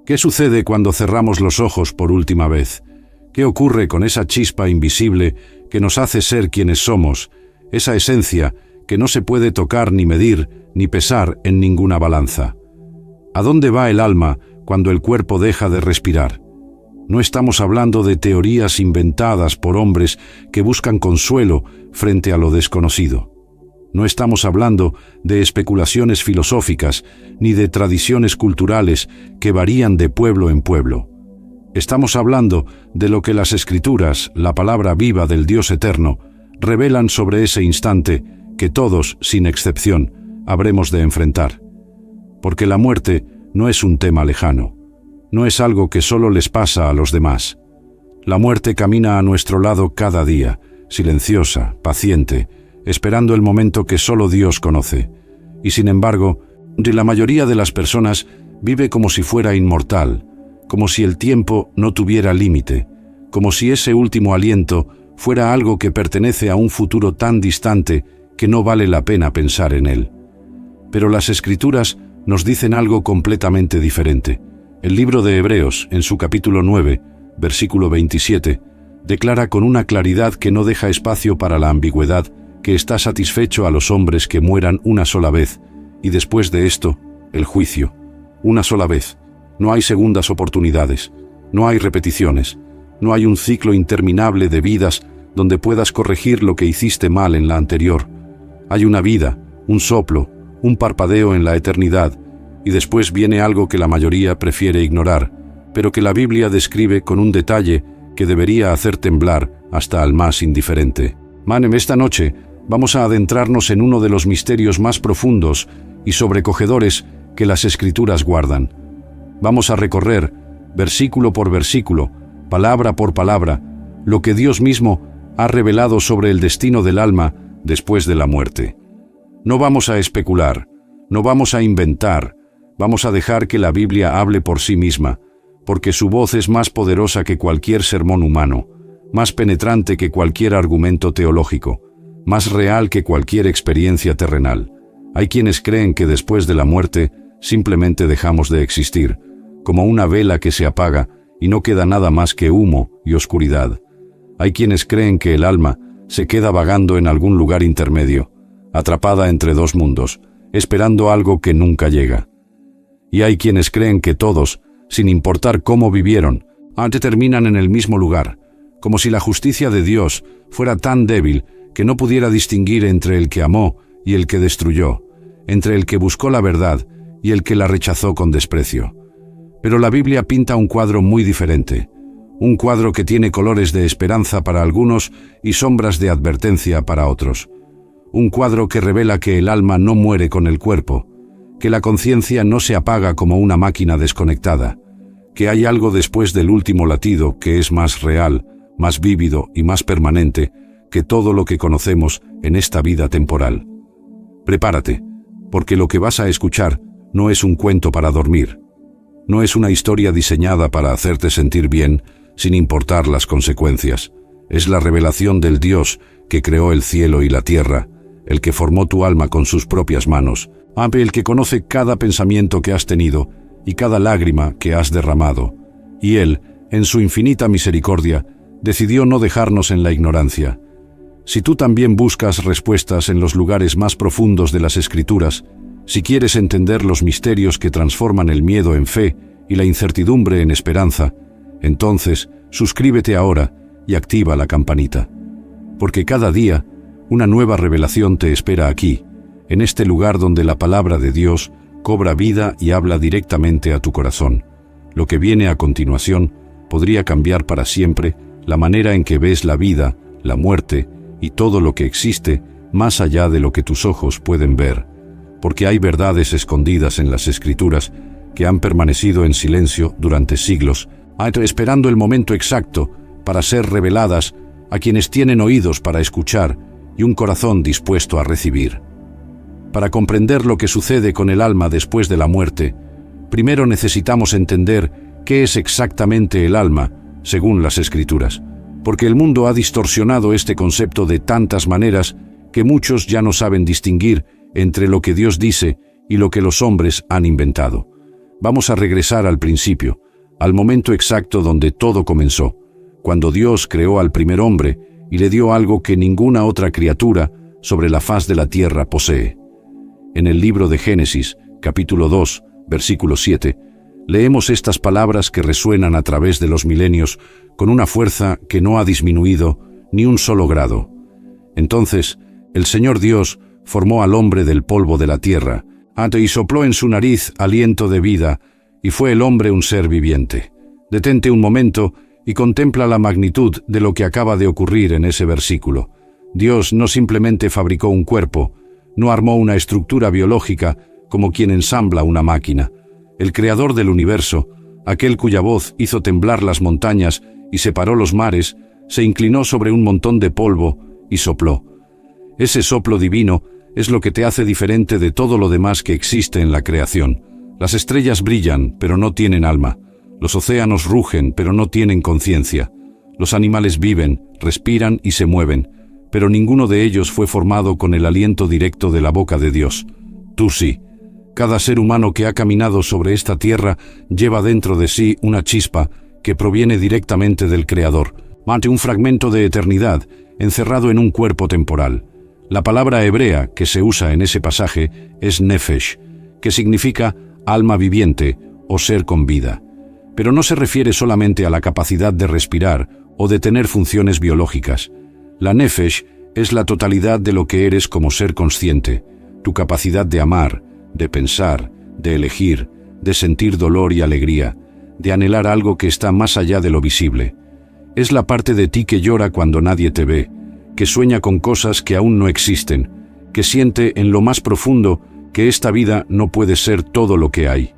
¿Qué sucede cuando cerramos los ojos por última vez? ¿Qué ocurre con esa chispa invisible que nos hace ser quienes somos, esa esencia que no se puede tocar ni medir ni pesar en ninguna balanza? ¿A dónde va el alma cuando el cuerpo deja de respirar? No estamos hablando de teorías inventadas por hombres que buscan consuelo frente a lo desconocido. No estamos hablando de especulaciones filosóficas ni de tradiciones culturales que varían de pueblo en pueblo. Estamos hablando de lo que las Escrituras, la palabra viva del Dios eterno, revelan sobre ese instante que todos, sin excepción, habremos de enfrentar. Porque la muerte no es un tema lejano, no es algo que solo les pasa a los demás. La muerte camina a nuestro lado cada día, silenciosa, paciente, esperando el momento que solo Dios conoce. Y sin embargo, la mayoría de las personas vive como si fuera inmortal, como si el tiempo no tuviera límite, como si ese último aliento fuera algo que pertenece a un futuro tan distante que no vale la pena pensar en él. Pero las Escrituras nos dicen algo completamente diferente. El libro de Hebreos, en su capítulo 9, versículo 27, declara con una claridad que no deja espacio para la ambigüedad que está satisfecho a los hombres que mueran una sola vez, y después de esto, el juicio. Una sola vez. No hay segundas oportunidades, no hay repeticiones, no hay un ciclo interminable de vidas donde puedas corregir lo que hiciste mal en la anterior. Hay una vida, un soplo, un parpadeo en la eternidad, y después viene algo que la mayoría prefiere ignorar, pero que la Biblia describe con un detalle que debería hacer temblar hasta al más indiferente. Esta noche vamos a adentrarnos en uno de los misterios más profundos y sobrecogedores que las Escrituras guardan. Vamos a recorrer, versículo por versículo, palabra por palabra, lo que Dios mismo ha revelado sobre el destino del alma después de la muerte. No vamos a especular, no vamos a inventar, vamos a dejar que la Biblia hable por sí misma, porque su voz es más poderosa que cualquier sermón humano, más penetrante que cualquier argumento teológico, más real que cualquier experiencia terrenal. Hay quienes creen que después de la muerte simplemente dejamos de existir, como una vela que se apaga y no queda nada más que humo y oscuridad. Hay quienes creen que el alma se queda vagando en algún lugar intermedio, atrapada entre dos mundos, esperando algo que nunca llega. Y hay quienes creen que todos, sin importar cómo vivieron, terminan en el mismo lugar, como si la justicia de Dios fuera tan débil que no pudiera distinguir entre el que amó y el que destruyó, entre el que buscó la verdad y el que la rechazó con desprecio. Pero la Biblia pinta un cuadro muy diferente, un cuadro que tiene colores de esperanza para algunos y sombras de advertencia para otros. Un cuadro que revela que el alma no muere con el cuerpo, que la conciencia no se apaga como una máquina desconectada, que hay algo después del último latido que es más real, más vívido y más permanente que todo lo que conocemos en esta vida temporal. Prepárate, porque lo que vas a escuchar no es un cuento para dormir. No es una historia diseñada para hacerte sentir bien, sin importar las consecuencias. Es la revelación del Dios que creó el cielo y la tierra, el que formó tu alma con sus propias manos, el que conoce cada pensamiento que has tenido y cada lágrima que has derramado. Y Él, en su infinita misericordia, decidió no dejarnos en la ignorancia. Si tú también buscas respuestas en los lugares más profundos de las Escrituras, si quieres entender los misterios que transforman el miedo en fe y la incertidumbre en esperanza, entonces suscríbete ahora y activa la campanita. Porque cada día una nueva revelación te espera aquí, en este lugar donde la palabra de Dios cobra vida y habla directamente a tu corazón. Lo que viene a continuación podría cambiar para siempre la manera en que ves la vida, la muerte y todo lo que existe más allá de lo que tus ojos pueden ver, porque hay verdades escondidas en las Escrituras que han permanecido en silencio durante siglos, esperando el momento exacto para ser reveladas a quienes tienen oídos para escuchar y un corazón dispuesto a recibir. Para comprender lo que sucede con el alma después de la muerte, primero necesitamos entender qué es exactamente el alma, según las Escrituras, porque el mundo ha distorsionado este concepto de tantas maneras que muchos ya no saben distinguir entre lo que Dios dice y lo que los hombres han inventado. Vamos a regresar al principio, al momento exacto donde todo comenzó, cuando Dios creó al primer hombre y le dio algo que ninguna otra criatura sobre la faz de la tierra posee. En el libro de Génesis, capítulo 2, versículo 7, leemos estas palabras que resuenan a través de los milenios con una fuerza que no ha disminuido ni un solo grado. Entonces, el Señor Dios formó al hombre del polvo de la tierra, y sopló en su nariz aliento de vida, y fue el hombre un ser viviente. Detente un momento y contempla la magnitud de lo que acaba de ocurrir en ese versículo. Dios no simplemente fabricó un cuerpo, no armó una estructura biológica como quien ensambla una máquina. El creador del universo, aquel cuya voz hizo temblar las montañas y separó los mares, se inclinó sobre un montón de polvo y sopló. Ese soplo divino es lo que te hace diferente de todo lo demás que existe en la creación. Las estrellas brillan, pero no tienen alma. Los océanos rugen, pero no tienen conciencia. Los animales viven, respiran y se mueven, pero ninguno de ellos fue formado con el aliento directo de la boca de Dios. Tú sí. Cada ser humano que ha caminado sobre esta tierra lleva dentro de sí una chispa que proviene directamente del Creador, ante un fragmento de eternidad encerrado en un cuerpo temporal. La palabra hebrea que se usa en ese pasaje es nefesh, que significa alma viviente o ser con vida. Pero no se refiere solamente a la capacidad de respirar o de tener funciones biológicas. La nefesh es la totalidad de lo que eres como ser consciente, tu capacidad de amar, de pensar, de elegir, de sentir dolor y alegría, de anhelar algo que está más allá de lo visible. Es la parte de ti que llora cuando nadie te ve, que sueña con cosas que aún no existen, que siente en lo más profundo que esta vida no puede ser todo lo que hay.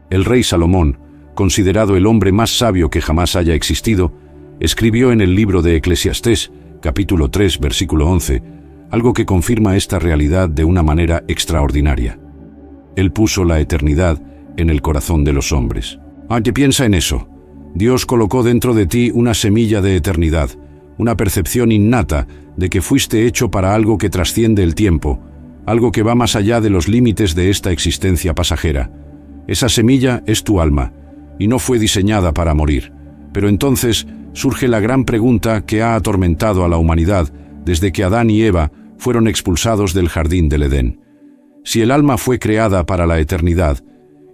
El rey Salomón, considerado el hombre más sabio que jamás haya existido, escribió en el libro de Eclesiastés, capítulo 3, versículo 11, algo que confirma esta realidad de una manera extraordinaria. Él puso la eternidad en el corazón de los hombres. Piensa en eso. Dios colocó dentro de ti una semilla de eternidad, una percepción innata de que fuiste hecho para algo que trasciende el tiempo, algo que va más allá de los límites de esta existencia pasajera. Esa semilla es tu alma, y no fue diseñada para morir. Pero entonces surge la gran pregunta que ha atormentado a la humanidad desde que Adán y Eva fueron expulsados del jardín del Edén. Si el alma fue creada para la eternidad,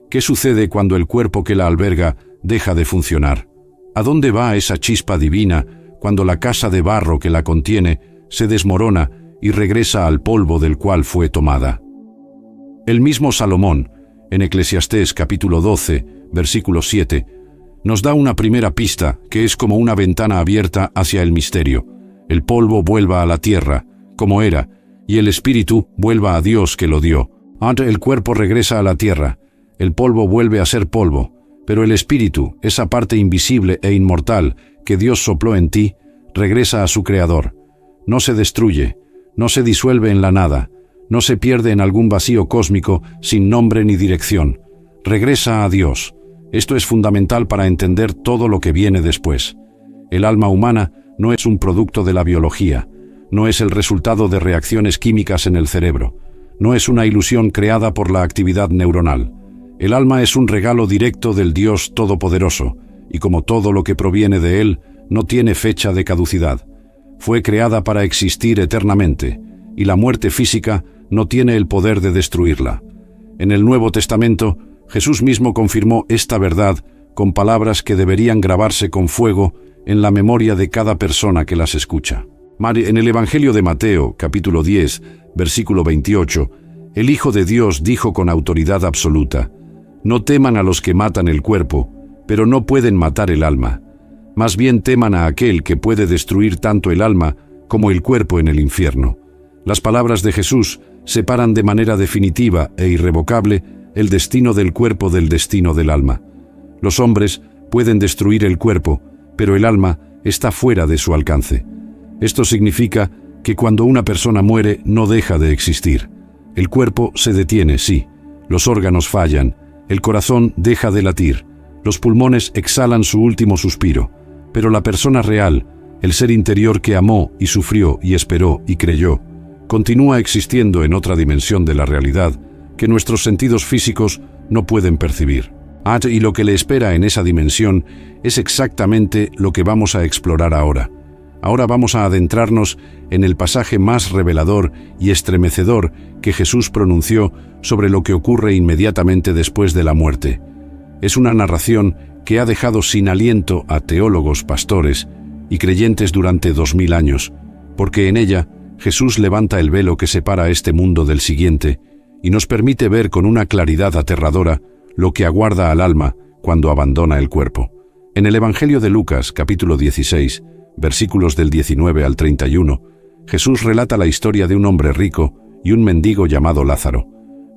¿qué sucede cuando el cuerpo que la alberga deja de funcionar? ¿A dónde va esa chispa divina cuando la casa de barro que la contiene se desmorona y regresa al polvo del cual fue tomada? El mismo Salomón, en Eclesiastés capítulo 12, versículo 7, nos da una primera pista que es como una ventana abierta hacia el misterio. El polvo vuelva a la tierra, como era, y el espíritu vuelva a Dios que lo dio. Antes el cuerpo regresa a la tierra, el polvo vuelve a ser polvo, pero el espíritu, esa parte invisible e inmortal que Dios sopló en ti, regresa a su Creador. No se destruye, no se disuelve en la nada, no se pierde en algún vacío cósmico sin nombre ni dirección. Regresa a Dios. Esto es fundamental para entender todo lo que viene después. El alma humana no es un producto de la biología, no es el resultado de reacciones químicas en el cerebro, no es una ilusión creada por la actividad neuronal. El alma es un regalo directo del Dios Todopoderoso, y como todo lo que proviene de Él, no tiene fecha de caducidad. Fue creada para existir eternamente, y la muerte física no tiene el poder de destruirla. En el Nuevo Testamento, Jesús mismo confirmó esta verdad con palabras que deberían grabarse con fuego en la memoria de cada persona que las escucha. En el Evangelio de Mateo, capítulo 10, versículo 28, el Hijo de Dios dijo con autoridad absoluta: «No teman a los que matan el cuerpo, pero no pueden matar el alma. Más bien teman a aquel que puede destruir tanto el alma como el cuerpo en el infierno». Las palabras de Jesús separan de manera definitiva e irrevocable el destino del cuerpo del destino del alma. Los hombres pueden destruir el cuerpo, pero el alma está fuera de su alcance. Esto significa que cuando una persona muere no deja de existir. El cuerpo se detiene, sí. Los órganos fallan, el corazón deja de latir, los pulmones exhalan su último suspiro, pero la persona real, el ser interior que amó y sufrió y esperó y creyó, continúa existiendo en otra dimensión de la realidad que nuestros sentidos físicos no pueden percibir. Y lo que le espera en esa dimensión es exactamente lo que vamos a explorar ahora. Ahora vamos a adentrarnos en el pasaje más revelador y estremecedor que Jesús pronunció sobre lo que ocurre inmediatamente después de la muerte. Es una narración que ha dejado sin aliento a teólogos, pastores y creyentes durante 2000 años, porque en ella Jesús levanta el velo que separa este mundo del siguiente y nos permite ver con una claridad aterradora lo que aguarda al alma cuando abandona el cuerpo. En el Evangelio de Lucas, capítulo 16, versículos del 19 al 31, Jesús relata la historia de un hombre rico y un mendigo llamado Lázaro.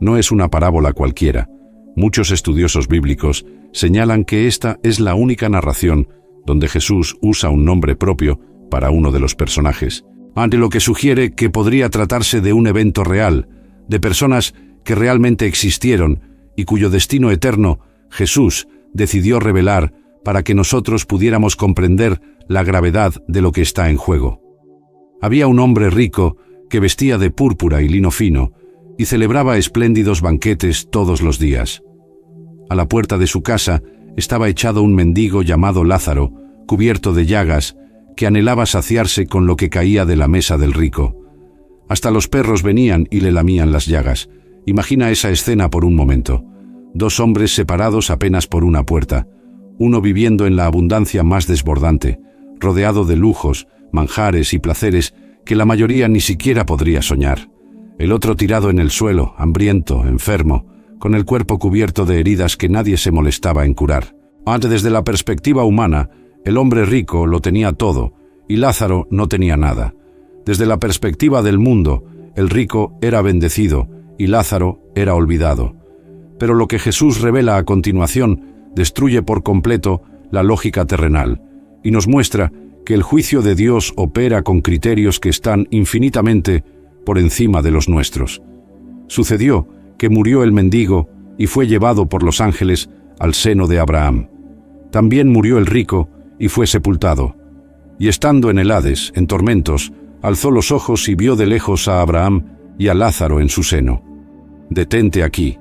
No es una parábola cualquiera. Muchos estudiosos bíblicos señalan que esta es la única narración donde Jesús usa un nombre propio para uno de los personajes, ante lo que sugiere que podría tratarse de un evento real, de personas que realmente existieron y cuyo destino eterno Jesús decidió revelar para que nosotros pudiéramos comprender la gravedad de lo que está en juego. Había un hombre rico que vestía de púrpura y lino fino y celebraba espléndidos banquetes todos los días. A la puerta de su casa estaba echado un mendigo llamado Lázaro, cubierto de llagas, que anhelaba saciarse con lo que caía de la mesa del rico. Hasta los perros venían y le lamían las llagas. Imagina esa escena por un momento. Dos hombres separados apenas por una puerta, uno viviendo en la abundancia más desbordante, rodeado de lujos, manjares y placeres que la mayoría ni siquiera podría soñar. El otro tirado en el suelo, hambriento, enfermo, con el cuerpo cubierto de heridas que nadie se molestaba en curar. Desde la perspectiva humana, el hombre rico lo tenía todo y Lázaro no tenía nada. Desde la perspectiva del mundo, el rico era bendecido y Lázaro era olvidado. Pero lo que Jesús revela a continuación destruye por completo la lógica terrenal y nos muestra que el juicio de Dios opera con criterios que están infinitamente por encima de los nuestros. Sucedió que murió el mendigo y fue llevado por los ángeles al seno de Abraham. También murió el rico y fue sepultado. Y estando en el Hades, en tormentos, alzó los ojos y vio de lejos a Abraham y a Lázaro en su seno. Detente aquí.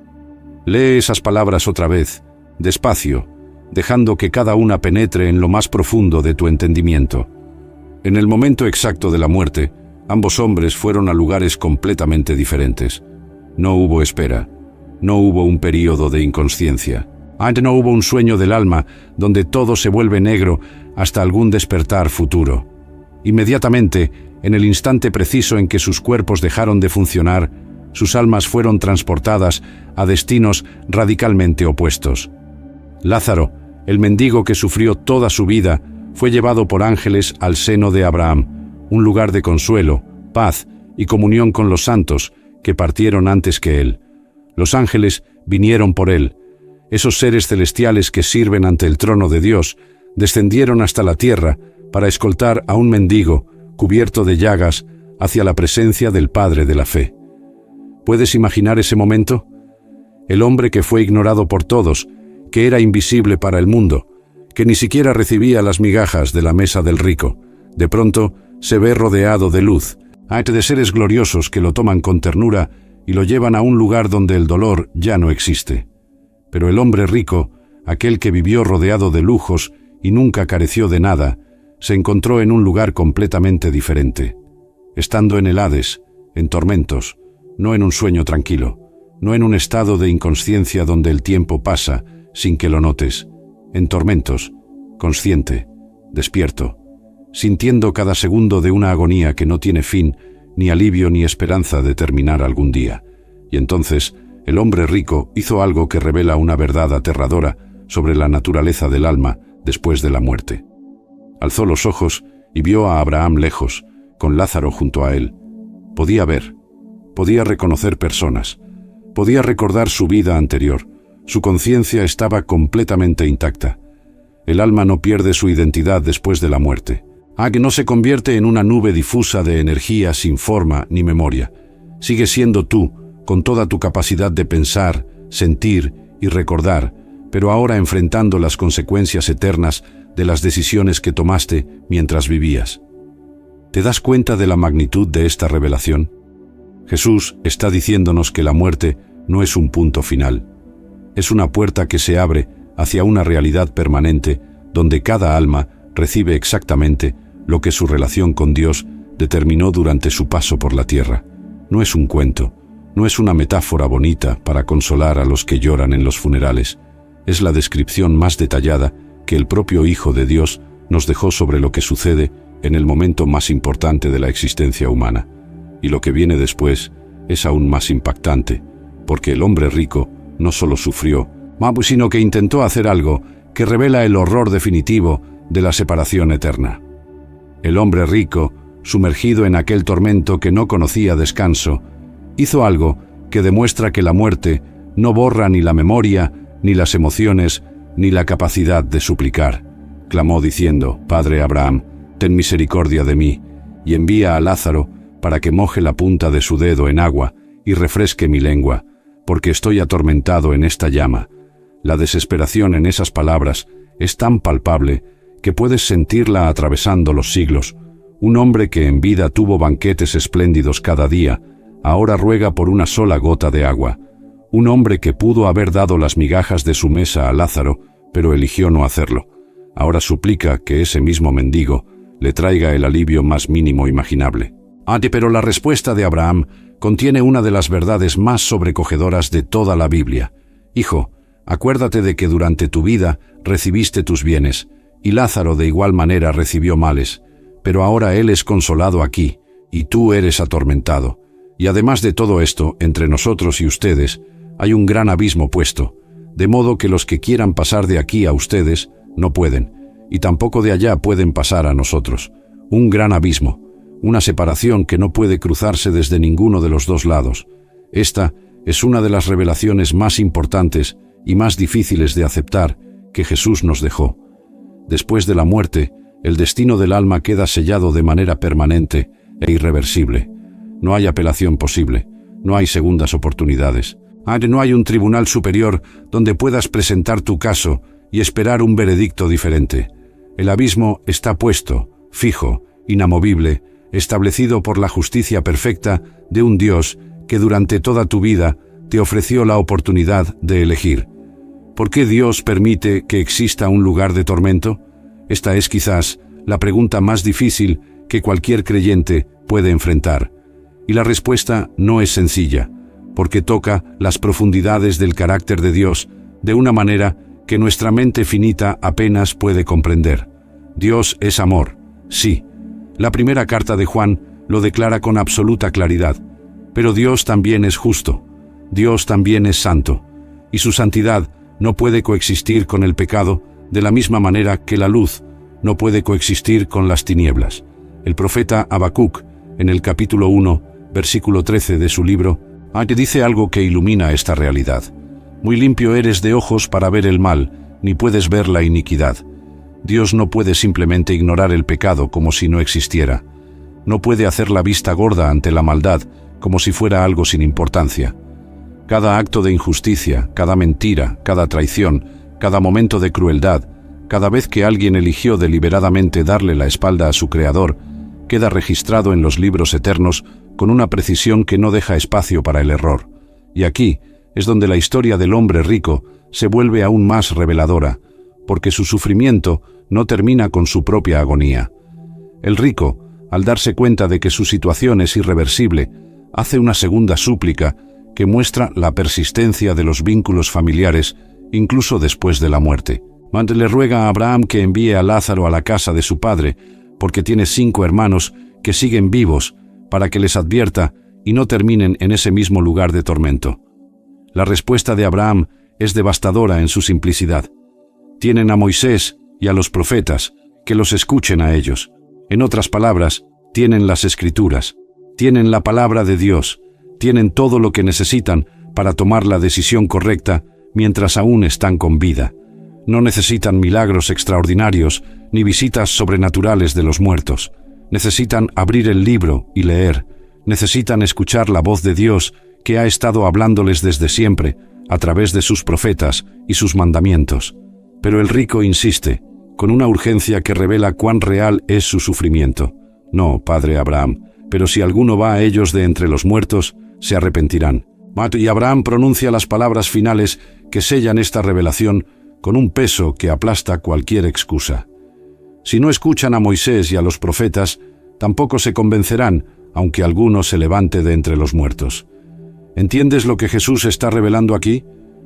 Lee esas palabras otra vez, despacio, dejando que cada una penetre en lo más profundo de tu entendimiento. En el momento exacto de la muerte, ambos hombres fueron a lugares completamente diferentes. No hubo espera, no hubo un período de inconsciencia. No hubo un sueño del alma donde todo se vuelve negro hasta algún despertar futuro. Inmediatamente, en el instante preciso en que sus cuerpos dejaron de funcionar, sus almas fueron transportadas a destinos radicalmente opuestos. Lázaro, el mendigo que sufrió toda su vida, fue llevado por ángeles al seno de Abraham, un lugar de consuelo, paz y comunión con los santos que partieron antes que él. Los ángeles vinieron por él. Esos seres celestiales que sirven ante el trono de Dios descendieron hasta la tierra para escoltar a un mendigo cubierto de llagas hacia la presencia del Padre de la fe. ¿Puedes imaginar ese momento? El hombre que fue ignorado por todos, que era invisible para el mundo, que ni siquiera recibía las migajas de la mesa del rico, de pronto se ve rodeado de luz, de seres gloriosos que lo toman con ternura y lo llevan a un lugar donde el dolor ya no existe. Pero el hombre rico, aquel que vivió rodeado de lujos y nunca careció de nada, se encontró en un lugar completamente diferente. Estando en el Hades, en tormentos, no en un sueño tranquilo, no en un estado de inconsciencia donde el tiempo pasa sin que lo notes, en tormentos, consciente, despierto, sintiendo cada segundo de una agonía que no tiene fin, ni alivio ni esperanza de terminar algún día. Y entonces, el hombre rico hizo algo que revela una verdad aterradora sobre la naturaleza del alma después de la muerte. Alzó los ojos y vio a Abraham lejos, con Lázaro junto a él. Podía ver, podía reconocer personas, podía recordar su vida anterior. Su conciencia estaba completamente intacta. El alma no pierde su identidad después de la muerte. Que no se convierte en una nube difusa de energía sin forma ni memoria. Sigue siendo tú, con toda tu capacidad de pensar, sentir y recordar, pero ahora enfrentando las consecuencias eternas de las decisiones que tomaste mientras vivías. ¿Te das cuenta de la magnitud de esta revelación? Jesús está diciéndonos que la muerte no es un punto final. Es una puerta que se abre hacia una realidad permanente donde cada alma recibe exactamente lo que su relación con Dios determinó durante su paso por la tierra. No es un cuento, no es una metáfora bonita para consolar a los que lloran en los funerales. Es la descripción más detallada que el propio Hijo de Dios nos dejó sobre lo que sucede en el momento más importante de la existencia humana. Y lo que viene después es aún más impactante, porque el hombre rico no solo sufrió, sino que intentó hacer algo que revela el horror definitivo de la separación eterna. El hombre rico, sumergido en aquel tormento que no conocía descanso, hizo algo que demuestra que la muerte no borra ni la memoria, ni las emociones, ni la capacidad de suplicar. Clamó diciendo: «Padre Abraham, ten misericordia de mí, y envía a Lázaro para que moje la punta de su dedo en agua y refresque mi lengua, porque estoy atormentado en esta llama». La desesperación en esas palabras es tan palpable que puedes sentirla atravesando los siglos. Un hombre que en vida tuvo banquetes espléndidos cada día, ahora ruega por una sola gota de agua. Un hombre que pudo haber dado las migajas de su mesa a Lázaro, pero eligió no hacerlo. Ahora suplica que ese mismo mendigo le traiga el alivio más mínimo imaginable. Pero la respuesta de Abraham contiene una de las verdades más sobrecogedoras de toda la Biblia. «Hijo, acuérdate de que durante tu vida recibiste tus bienes, y Lázaro de igual manera recibió males, pero ahora él es consolado aquí, y tú eres atormentado. Y además de todo esto, entre nosotros y ustedes, hay un gran abismo puesto, de modo que los que quieran pasar de aquí a ustedes no pueden, y tampoco de allá pueden pasar a nosotros. Un gran abismo, una separación que no puede cruzarse desde ninguno de los dos lados. Esta es una de las revelaciones más importantes y más difíciles de aceptar que Jesús nos dejó. Después de la muerte, el destino del alma queda sellado de manera permanente e irreversible. No hay apelación posible, no hay segundas oportunidades. No hay un tribunal superior donde puedas presentar tu caso y esperar un veredicto diferente. El abismo está puesto, fijo, inamovible, establecido por la justicia perfecta de un Dios que durante toda tu vida te ofreció la oportunidad de elegir. ¿Por qué Dios permite que exista un lugar de tormento? Esta es quizás la pregunta más difícil que cualquier creyente puede enfrentar. Y la respuesta no es sencilla, porque toca las profundidades del carácter de Dios de una manera que nuestra mente finita apenas puede comprender. Dios es amor, sí. La primera carta de Juan lo declara con absoluta claridad. Pero Dios también es justo. Dios también es santo. Y su santidad no puede coexistir con el pecado de la misma manera que la luz no puede coexistir con las tinieblas. El profeta Habacuc, en el capítulo 1, versículo 13 de su libro, dice algo que ilumina esta realidad. Muy limpio eres de ojos para ver el mal, ni puedes ver la iniquidad. Dios no puede simplemente ignorar el pecado como si no existiera. No puede hacer la vista gorda ante la maldad como si fuera algo sin importancia. Cada acto de injusticia, cada mentira, cada traición, cada momento de crueldad, cada vez que alguien eligió deliberadamente darle la espalda a su Creador, queda registrado en los libros eternos con una precisión que no deja espacio para el error. Y aquí es donde la historia del hombre rico se vuelve aún más reveladora, porque su sufrimiento no termina con su propia agonía. El rico, al darse cuenta de que su situación es irreversible, hace una segunda súplica que muestra la persistencia de los vínculos familiares incluso después de la muerte. Le ruega a Abraham que envíe a Lázaro a la casa de su padre, porque tiene 5 hermanos que siguen vivos, para que les advierta y no terminen en ese mismo lugar de tormento. La respuesta de Abraham es devastadora en su simplicidad. Tienen a Moisés y a los profetas, que los escuchen a ellos. En otras palabras, tienen las Escrituras, tienen la palabra de Dios, tienen todo lo que necesitan para tomar la decisión correcta mientras aún están con vida. No necesitan milagros extraordinarios ni visitas sobrenaturales de los muertos. Necesitan abrir el libro y leer. Necesitan escuchar la voz de Dios que ha estado hablándoles desde siempre a través de sus profetas y sus mandamientos. Pero el rico insiste, con una urgencia que revela cuán real es su sufrimiento. No, padre Abraham, pero si alguno va a ellos de entre los muertos, se arrepentirán. Y Abraham pronuncia las palabras finales que sellan esta revelación con un peso que aplasta cualquier excusa. Si no escuchan a Moisés y a los profetas, tampoco se convencerán, aunque alguno se levante de entre los muertos. ¿Entiendes lo que Jesús está revelando aquí?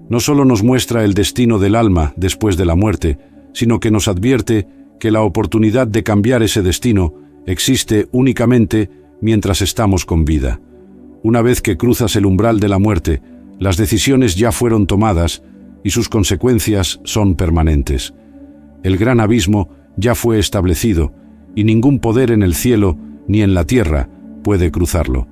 No solo nos muestra el destino del alma después de la muerte, sino que nos advierte que la oportunidad de cambiar ese destino existe únicamente mientras estamos con vida. Una vez que cruzas el umbral de la muerte, las decisiones ya fueron tomadas y sus consecuencias son permanentes. El gran abismo ya fue establecido y ningún poder en el cielo ni en la tierra puede cruzarlo.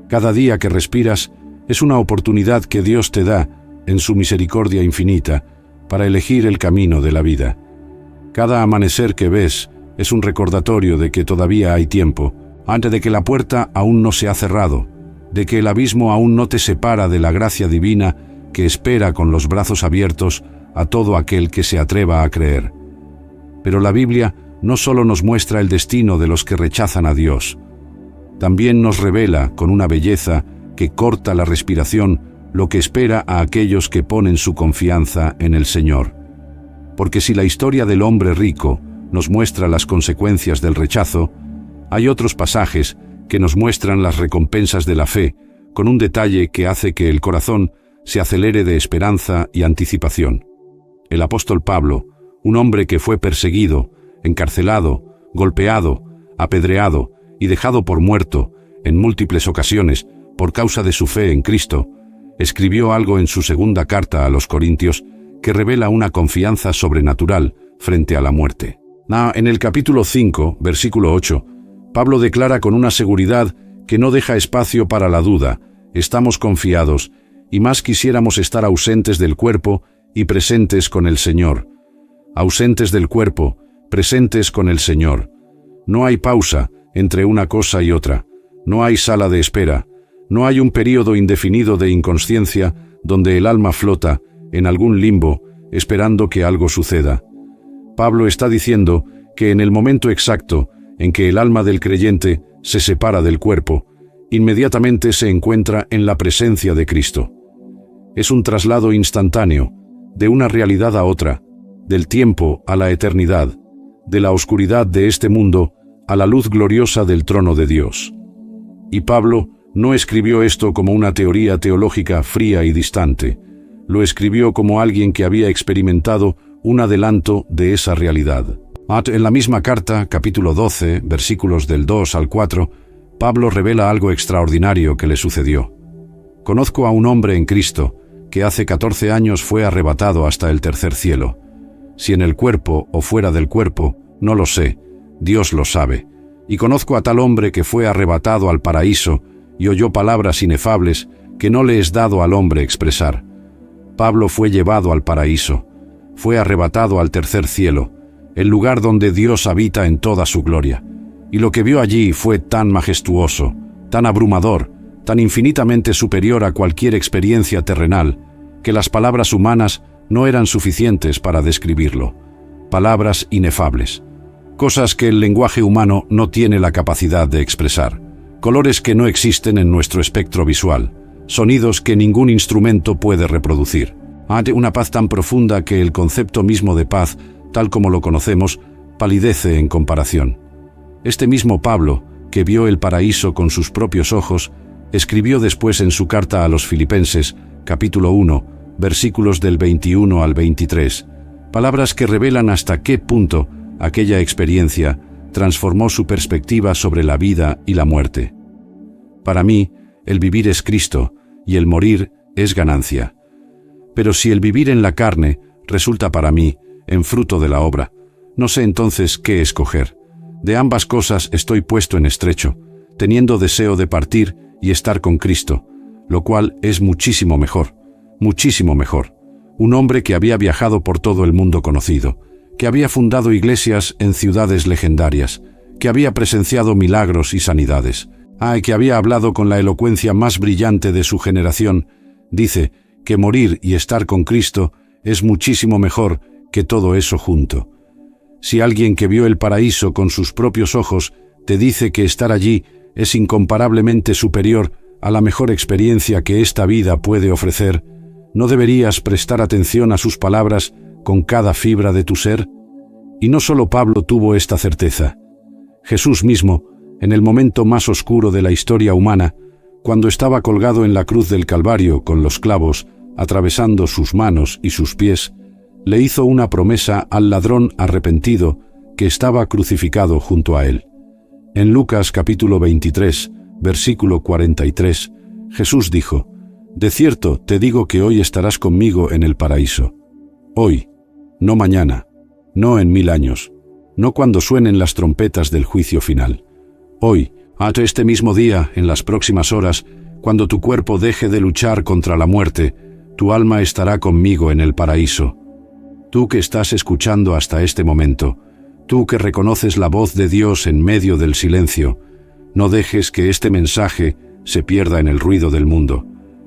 Cada día que respiras es una oportunidad que Dios te da en su misericordia infinita para elegir el camino de la vida. Cada amanecer que ves es un recordatorio de que todavía hay tiempo, antes de que la puerta aún no se ha cerrado, de que el abismo aún no te separa de la gracia divina que espera con los brazos abiertos a todo aquel que se atreva a creer. Pero la Biblia no solo nos muestra el destino de los que rechazan a Dios, también nos revela con una belleza que corta la respiración lo que espera a aquellos que ponen su confianza en el Señor. Porque si la historia del hombre rico nos muestra las consecuencias del rechazo, hay otros pasajes que nos muestran las recompensas de la fe, con un detalle que hace que el corazón se acelere de esperanza y anticipación. El apóstol Pablo, un hombre que fue perseguido, encarcelado, golpeado, apedreado y dejado por muerto en múltiples ocasiones por causa de su fe en Cristo, escribió algo en su segunda carta a los Corintios que revela una confianza sobrenatural frente a la muerte. En el capítulo 5, versículo 8, Pablo declara con una seguridad que no deja espacio para la duda: estamos confiados, y más quisiéramos estar ausentes del cuerpo y presentes con el Señor. Ausentes del cuerpo, presentes con el Señor. No hay pausa entre una cosa y otra. No hay sala de espera. No hay un período indefinido de inconsciencia donde el alma flota en algún limbo esperando que algo suceda. Pablo está diciendo que en el momento exacto en que el alma del creyente se separa del cuerpo, inmediatamente se encuentra en la presencia de Cristo. Es un traslado instantáneo, de una realidad a otra, del tiempo a la eternidad, de la oscuridad de este mundo a la luz gloriosa del trono de Dios. Y Pablo no escribió esto como una teoría teológica fría y distante, lo escribió como alguien que había experimentado un adelanto de esa realidad. En la misma carta, capítulo 12, versículos del 2 al 4, Pablo revela algo extraordinario que le sucedió. Conozco a un hombre en Cristo que hace 14 años fue arrebatado hasta el tercer cielo. Si en el cuerpo o fuera del cuerpo, no lo sé, Dios lo sabe. Y conozco a tal hombre que fue arrebatado al paraíso y oyó palabras inefables que no le es dado al hombre expresar. Pablo fue llevado al paraíso, fue arrebatado al tercer cielo, el lugar donde Dios habita en toda su gloria. Y lo que vio allí fue tan majestuoso, tan abrumador, tan infinitamente superior a cualquier experiencia terrenal, que las palabras humanas no eran suficientes para describirlo. Palabras inefables. Cosas que el lenguaje humano no tiene la capacidad de expresar. Colores que no existen en nuestro espectro visual. Sonidos que ningún instrumento puede reproducir. Una paz tan profunda que el concepto mismo de paz, tal como lo conocemos, palidece en comparación. Este mismo Pablo, que vio el paraíso con sus propios ojos, escribió después en su carta a los Filipenses, capítulo 1, versículos del 21 al 23, palabras que revelan hasta qué punto aquella experiencia transformó su perspectiva sobre la vida y la muerte. Para mí, el vivir es Cristo y el morir es ganancia. Pero si el vivir en la carne resulta para mí en fruto de la obra, no sé entonces qué escoger. De ambas cosas estoy puesto en estrecho, teniendo deseo de partir y estar con Cristo, lo cual es muchísimo mejor, muchísimo mejor. Un hombre que había viajado por todo el mundo conocido, que había fundado iglesias en ciudades legendarias, que había presenciado milagros y sanidades, y que había hablado con la elocuencia más brillante de su generación, dice que morir y estar con Cristo es muchísimo mejor que todo eso junto. Si alguien que vio el paraíso con sus propios ojos te dice que estar allí es incomparablemente superior a la mejor experiencia que esta vida puede ofrecer, ¿no deberías prestar atención a sus palabras con cada fibra de tu ser? Y no solo Pablo tuvo esta certeza. Jesús mismo, en el momento más oscuro de la historia humana, cuando estaba colgado en la cruz del Calvario con los clavos, atravesando sus manos y sus pies, le hizo una promesa al ladrón arrepentido que estaba crucificado junto a él. En Lucas capítulo 23, versículo 43, Jesús dijo: «De cierto te digo que hoy estarás conmigo en el paraíso». Hoy, no mañana, no en 1000 años, no cuando suenen las trompetas del juicio final. Hoy, hasta este mismo día, en las próximas horas, cuando tu cuerpo deje de luchar contra la muerte, tu alma estará conmigo en el paraíso. Tú que estás escuchando hasta este momento, tú que reconoces la voz de Dios en medio del silencio, no dejes que este mensaje se pierda en el ruido del mundo.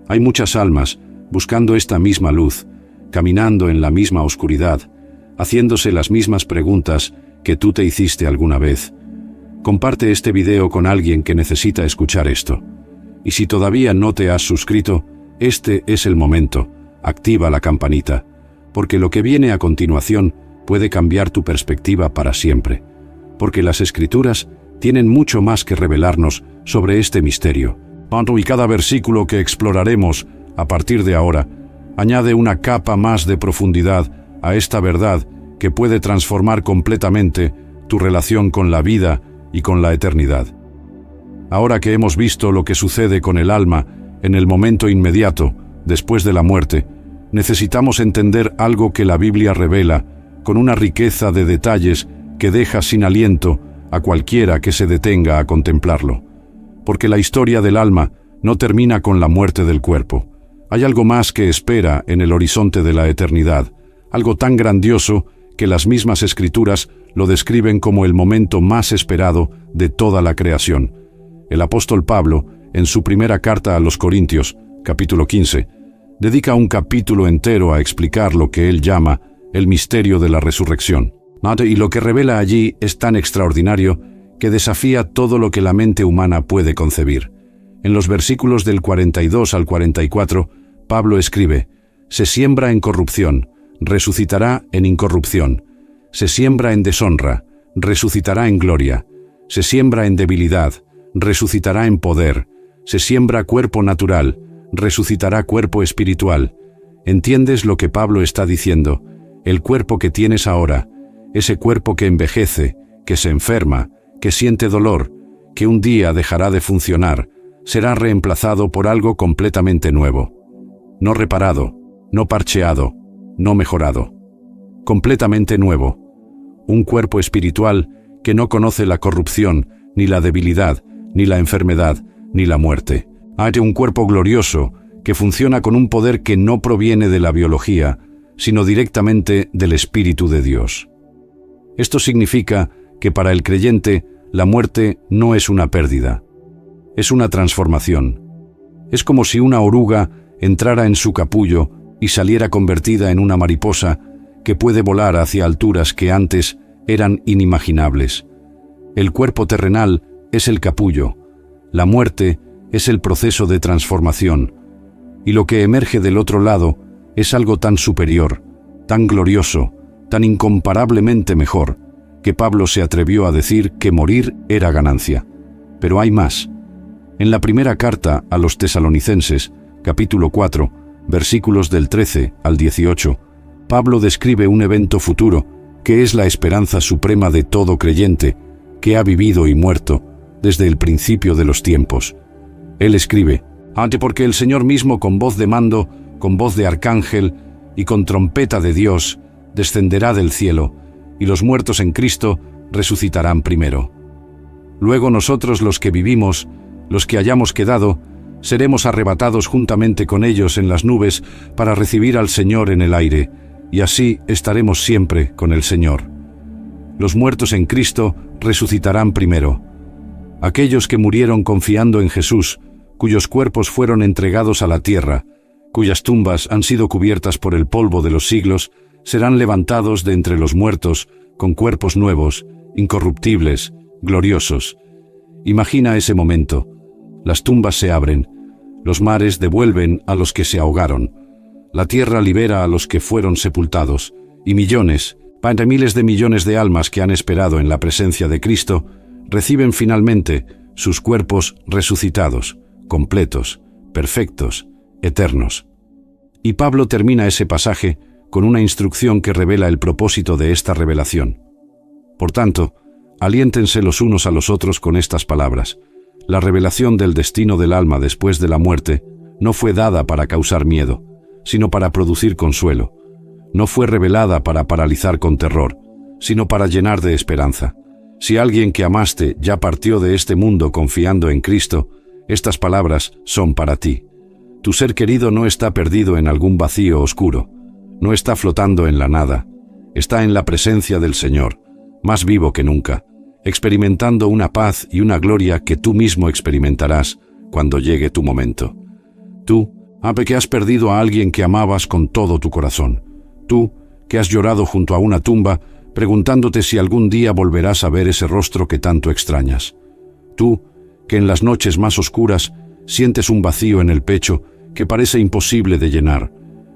Hay muchas almas buscando esta misma luz, caminando en la misma oscuridad, haciéndose las mismas preguntas que tú te hiciste alguna vez. Comparte este video con alguien que necesita escuchar esto. Y si todavía no te has suscrito, este es el momento. Activa la campanita, porque lo que viene a continuación puede cambiar tu perspectiva para siempre. Porque las Escrituras tienen mucho más que revelarnos sobre este misterio. Y cada versículo que exploraremos a partir de ahora añade una capa más de profundidad a esta verdad que puede transformar completamente tu relación con la vida y con la eternidad. Ahora que hemos visto lo que sucede con el alma en el momento inmediato, después de la muerte, necesitamos entender algo que la Biblia revela con una riqueza de detalles que deja sin aliento a cualquiera que se detenga a contemplarlo. Porque la historia del alma no termina con la muerte del cuerpo. Hay algo más que espera en el horizonte de la eternidad, algo tan grandioso que las mismas Escrituras lo describen como el momento más esperado de toda la creación. El apóstol Pablo, en su primera carta a los Corintios, capítulo 15, dedica un capítulo entero a explicar lo que él llama el misterio de la resurrección. Y lo que revela allí es tan extraordinario que desafía todo lo que la mente humana puede concebir. En los versículos del 42 al 44, Pablo escribe: «Se siembra en corrupción, resucitará en incorrupción. Se siembra en deshonra, resucitará en gloria. Se siembra en debilidad, resucitará en poder. Se siembra cuerpo natural, resucitará cuerpo espiritual». ¿Entiendes lo que Pablo está diciendo? El cuerpo que tienes ahora, ese cuerpo que envejece, que se enferma, que siente dolor, que un día dejará de funcionar, será reemplazado por algo completamente nuevo. No reparado, no parcheado, no mejorado. Completamente nuevo. Un cuerpo espiritual que no conoce la corrupción, ni la debilidad, ni la enfermedad, ni la muerte. Hay un cuerpo glorioso que funciona con un poder que no proviene de la biología, sino directamente del Espíritu de Dios. Esto significa que para el creyente la muerte no es una pérdida, es una transformación. Es como si una oruga entrara en su capullo y saliera convertida en una mariposa que puede volar hacia alturas que antes eran inimaginables. El cuerpo terrenal es el capullo, la muerte es el proceso de transformación, y lo que emerge del otro lado es algo tan superior, tan glorioso, tan incomparablemente mejor, que Pablo se atrevió a decir que morir era ganancia. Pero hay más. En la primera carta a los Tesalonicenses, capítulo 4, versículos del 13 al 18, Pablo describe un evento futuro que es la esperanza suprema de todo creyente que ha vivido y muerto desde el principio de los tiempos. Él escribe: «Ante porque el Señor mismo con voz de mando, con voz de arcángel y con trompeta de Dios descenderá del cielo, y los muertos en Cristo resucitarán primero. Luego nosotros los que vivimos, los que hayamos quedado, seremos arrebatados juntamente con ellos en las nubes para recibir al Señor en el aire, y así estaremos siempre con el Señor. Los muertos en Cristo resucitarán primero. Aquellos que murieron confiando en Jesús, cuyos cuerpos fueron entregados a la tierra, cuyas tumbas han sido cubiertas por el polvo de los siglos, serán levantados de entre los muertos con cuerpos nuevos, incorruptibles, gloriosos. Imagina ese momento. Las tumbas se abren, Los mares devuelven a los que se ahogaron. La tierra libera a los que fueron sepultados. Y millones, miles de millones de almas que han esperado en la presencia de Cristo, reciben finalmente sus cuerpos resucitados, completos, perfectos, eternos. Y Pablo termina ese pasaje con una instrucción que revela el propósito de esta revelación. Por tanto, aliéntense los unos a los otros con estas palabras. La revelación del destino del alma después de la muerte no fue dada para causar miedo, sino para producir consuelo. No fue revelada para paralizar con terror, sino para llenar de esperanza. Si alguien que amaste ya partió de este mundo confiando en Cristo, estas palabras son para ti. Tu ser querido no está perdido en algún vacío oscuro, no está flotando en la nada, está en la presencia del Señor, más vivo que nunca, experimentando una paz y una gloria que tú mismo experimentarás cuando llegue tu momento. Tú, que has perdido a alguien que amabas con todo tu corazón. Tú, que has llorado junto a una tumba, preguntándote si algún día volverás a ver ese rostro que tanto extrañas. Tú, que en las noches más oscuras sientes un vacío en el pecho que parece imposible de llenar.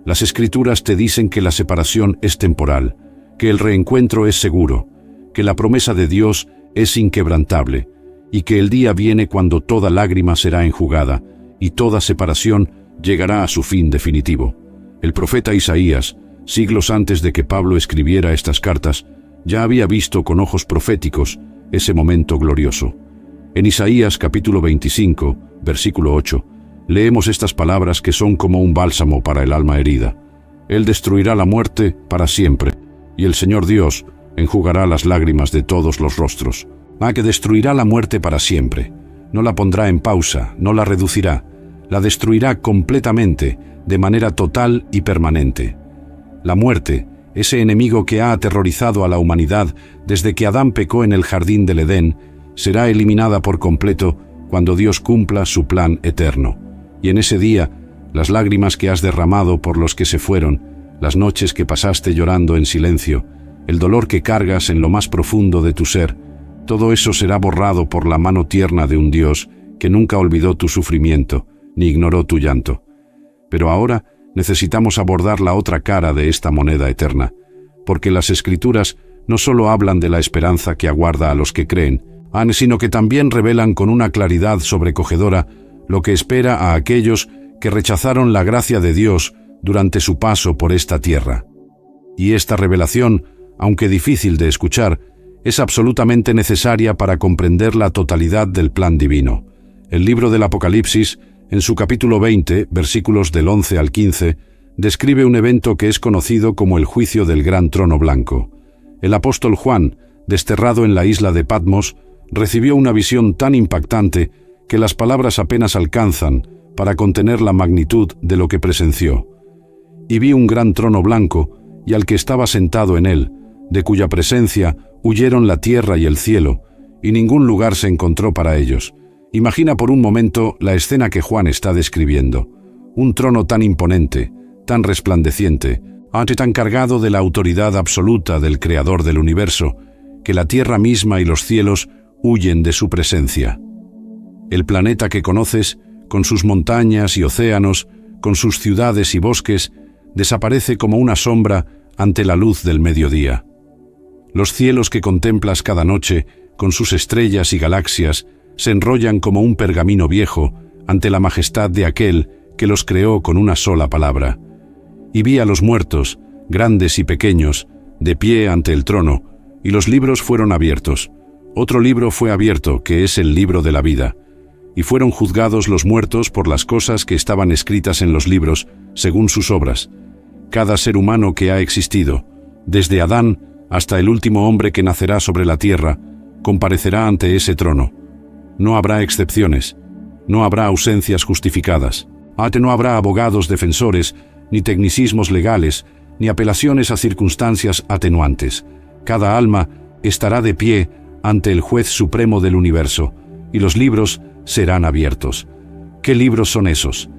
Las Escrituras te dicen que la separación es temporal, que el reencuentro es seguro, que la promesa de Dios es inquebrantable, y que el día viene cuando toda lágrima será enjugada, y toda separación llegará a su fin definitivo. El profeta Isaías, siglos antes de que Pablo escribiera estas cartas, ya había visto con ojos proféticos ese momento glorioso. En Isaías capítulo 25, versículo 8, leemos estas palabras que son como un bálsamo para el alma herida. Él destruirá la muerte para siempre, y el Señor Dios enjugará las lágrimas de todos los rostros. Que destruirá la muerte para siempre. No la pondrá en pausa, no la reducirá. La destruirá completamente, de manera total y permanente. La muerte, ese enemigo que ha aterrorizado a la humanidad desde que Adán pecó en el jardín del Edén, será eliminada por completo cuando Dios cumpla su plan eterno. Y en ese día, las lágrimas que has derramado por los que se fueron, las noches que pasaste llorando en silencio, el dolor que cargas en lo más profundo de tu ser, todo eso será borrado por la mano tierna de un Dios que nunca olvidó tu sufrimiento, ni ignoró tu llanto. Pero ahora necesitamos abordar la otra cara de esta moneda eterna, porque las Escrituras no solo hablan de la esperanza que aguarda a los que creen, sino que también revelan con una claridad sobrecogedora lo que espera a aquellos que rechazaron la gracia de Dios durante su paso por esta tierra. Y esta revelación, aunque difícil de escuchar, es absolutamente necesaria para comprender la totalidad del plan divino. El libro del Apocalipsis, en su capítulo 20, versículos del 11 al 15, describe un evento que es conocido como el juicio del gran trono blanco. El apóstol Juan, desterrado en la isla de Patmos, recibió una visión tan impactante que las palabras apenas alcanzan para contener la magnitud de lo que presenció. Y vi un gran trono blanco, y al que estaba sentado en él, de cuya presencia huyeron la tierra y el cielo, y ningún lugar se encontró para ellos. Imagina por un momento la escena que Juan está describiendo. Un trono tan imponente, tan resplandeciente, tan cargado de la autoridad absoluta del Creador del universo, que la tierra misma y los cielos huyen de su presencia. El planeta que conoces, con sus montañas y océanos, con sus ciudades y bosques, desaparece como una sombra ante la luz del mediodía. Los cielos que contemplas cada noche, con sus estrellas y galaxias, se enrollan como un pergamino viejo ante la majestad de aquel que los creó con una sola palabra. Y vi a los muertos, grandes y pequeños, de pie ante el trono, y los libros fueron abiertos. Otro libro fue abierto, que es el libro de la vida. Y fueron juzgados los muertos por las cosas que estaban escritas en los libros, según sus obras. Cada ser humano que ha existido, desde Adán hasta el último hombre que nacerá sobre la tierra, comparecerá ante ese trono. No habrá excepciones, no habrá ausencias justificadas, no habrá abogados defensores, ni tecnicismos legales, ni apelaciones a circunstancias atenuantes. Cada alma estará de pie ante el juez supremo del universo, y los libros serán abiertos. ¿Qué libros son esos?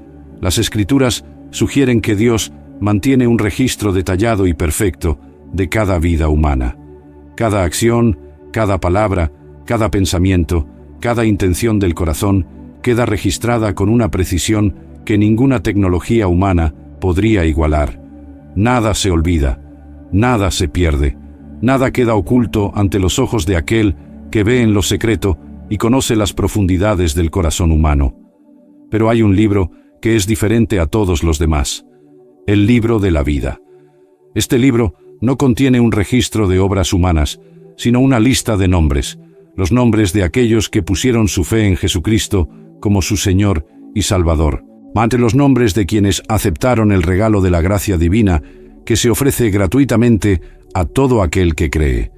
Las Escrituras sugieren que Dios mantiene un registro detallado y perfecto de cada vida humana. Cada acción, cada palabra, cada pensamiento, cada intención del corazón queda registrada con una precisión que ninguna tecnología humana podría igualar. Nada se olvida, nada se pierde, nada queda oculto ante los ojos de aquel que ve en lo secreto y conoce las profundidades del corazón humano. Pero hay un libro que es diferente a todos los demás: el libro de la vida. Este libro no contiene un registro de obras humanas, sino una lista de nombres, los nombres de aquellos que pusieron su fe en Jesucristo como su Señor y Salvador, ante los nombres de quienes aceptaron el regalo de la gracia divina que se ofrece gratuitamente a todo aquel que cree.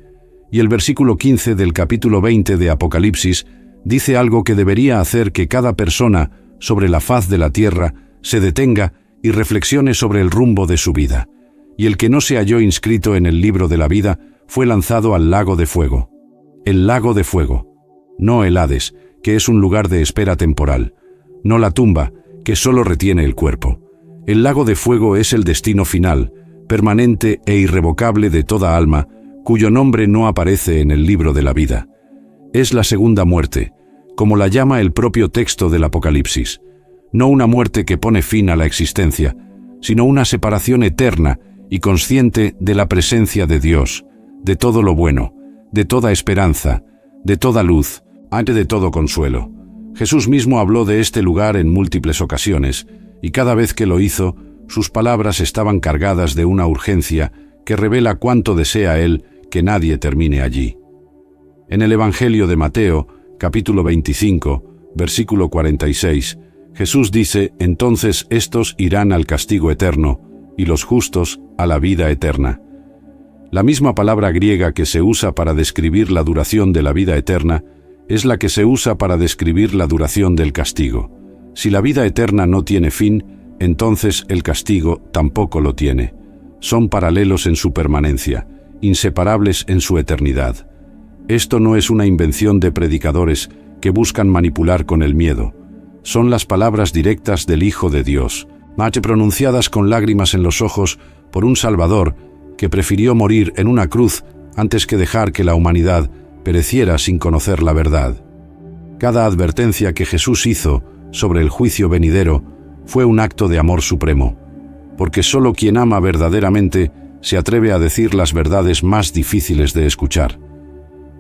Y el versículo 15 del capítulo 20 de Apocalipsis dice algo que debería hacer que cada persona sobre la faz de la tierra se detenga y reflexione sobre el rumbo de su vida. Y el que no se halló inscrito en el libro de la vida fue lanzado al lago de fuego. El lago de fuego, no el Hades, que es un lugar de espera temporal, no la tumba, que solo retiene el cuerpo. El lago de fuego es el destino final, permanente e irrevocable de toda alma, cuyo nombre no aparece en el libro de la vida. Es la segunda muerte, como la llama el propio texto del Apocalipsis. No una muerte que pone fin a la existencia, sino una separación eterna y consciente de la presencia de Dios, de todo lo bueno, de toda esperanza, de toda luz, antes de todo consuelo. Jesús mismo habló de este lugar en múltiples ocasiones, y cada vez que lo hizo, sus palabras estaban cargadas de una urgencia que revela cuánto desea Él que nadie termine allí. En el Evangelio de Mateo, capítulo 25, versículo 46, Jesús dice: «Entonces estos irán al castigo eterno, y los justos a la vida eterna». La misma palabra griega que se usa para describir la duración de la vida eterna es la que se usa para describir la duración del castigo. Si la vida eterna no tiene fin, entonces el castigo tampoco lo tiene. Son paralelos en su permanencia, inseparables en su eternidad. Esto no es una invención de predicadores que buscan manipular con el miedo. Son las palabras directas del Hijo de Dios, pronunciadas con lágrimas en los ojos por un Salvador que prefirió morir en una cruz antes que dejar que la humanidad pereciera sin conocer la verdad. Cada advertencia que Jesús hizo sobre el juicio venidero fue un acto de amor supremo, porque solo quien ama verdaderamente se atreve a decir las verdades más difíciles de escuchar.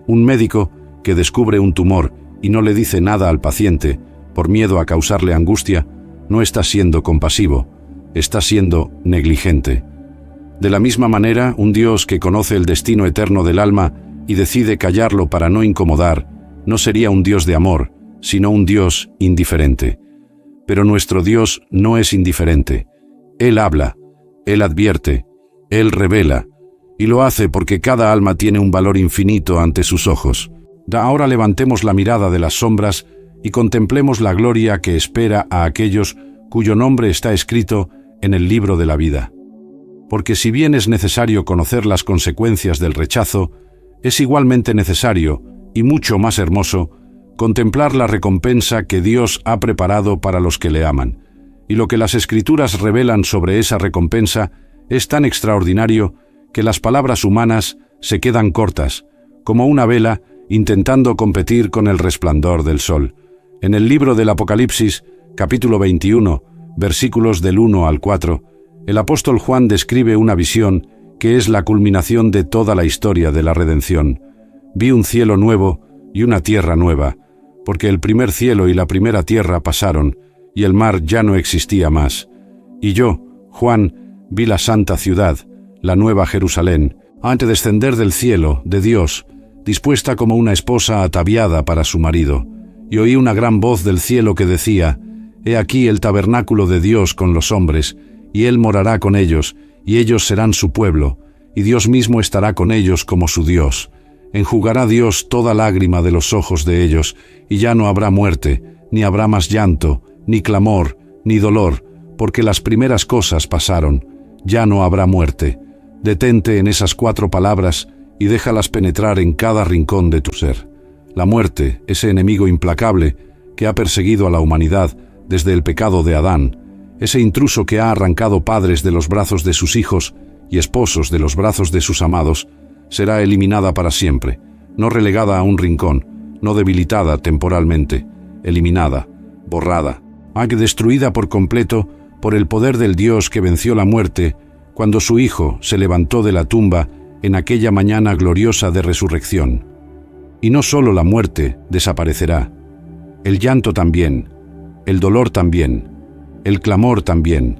Un médico que descubre un tumor y no le dice nada al paciente por miedo a causarle angustia, no está siendo compasivo, está siendo negligente. De la misma manera, un Dios que conoce el destino eterno del alma y decide callarlo para no incomodar, no sería un Dios de amor, sino un Dios indiferente. Pero nuestro Dios no es indiferente. Él habla, Él advierte, Él revela, y lo hace porque cada alma tiene un valor infinito ante sus ojos. Ahora levantemos la mirada de las sombras y contemplemos la gloria que espera a aquellos cuyo nombre está escrito en el libro de la vida. Porque si bien es necesario conocer las consecuencias del rechazo, es igualmente necesario, y mucho más hermoso, contemplar la recompensa que Dios ha preparado para los que le aman. Y lo que las Escrituras revelan sobre esa recompensa es tan extraordinario que las palabras humanas se quedan cortas, como una vela intentando competir con el resplandor del sol. En el libro del Apocalipsis, capítulo 21, versículos del 1 al 4, el apóstol Juan describe una visión que es la culminación de toda la historia de la redención. Vi un cielo nuevo y una tierra nueva, porque el primer cielo y la primera tierra pasaron, y el mar ya no existía más. Y yo, Juan, vi la santa ciudad, la nueva Jerusalén, antes de descender del cielo, de Dios, dispuesta como una esposa ataviada para su marido. Y oí una gran voz del cielo que decía: «He aquí el tabernáculo de Dios con los hombres, y Él morará con ellos, y ellos serán su pueblo, y Dios mismo estará con ellos como su Dios. Enjugará Dios toda lágrima de los ojos de ellos, y ya no habrá muerte, ni habrá más llanto, ni clamor, ni dolor, porque las primeras cosas pasaron. Ya no habrá muerte». Detente en esas 4 palabras y déjalas penetrar en cada rincón de tu ser. La muerte, ese enemigo implacable que ha perseguido a la humanidad desde el pecado de Adán, ese intruso que ha arrancado padres de los brazos de sus hijos y esposos de los brazos de sus amados, será eliminada para siempre, no relegada a un rincón, no debilitada temporalmente, eliminada, borrada, destruida por completo por el poder del Dios que venció la muerte cuando su Hijo se levantó de la tumba en aquella mañana gloriosa de resurrección. Y no solo la muerte desaparecerá, el llanto también, el dolor también, el clamor también.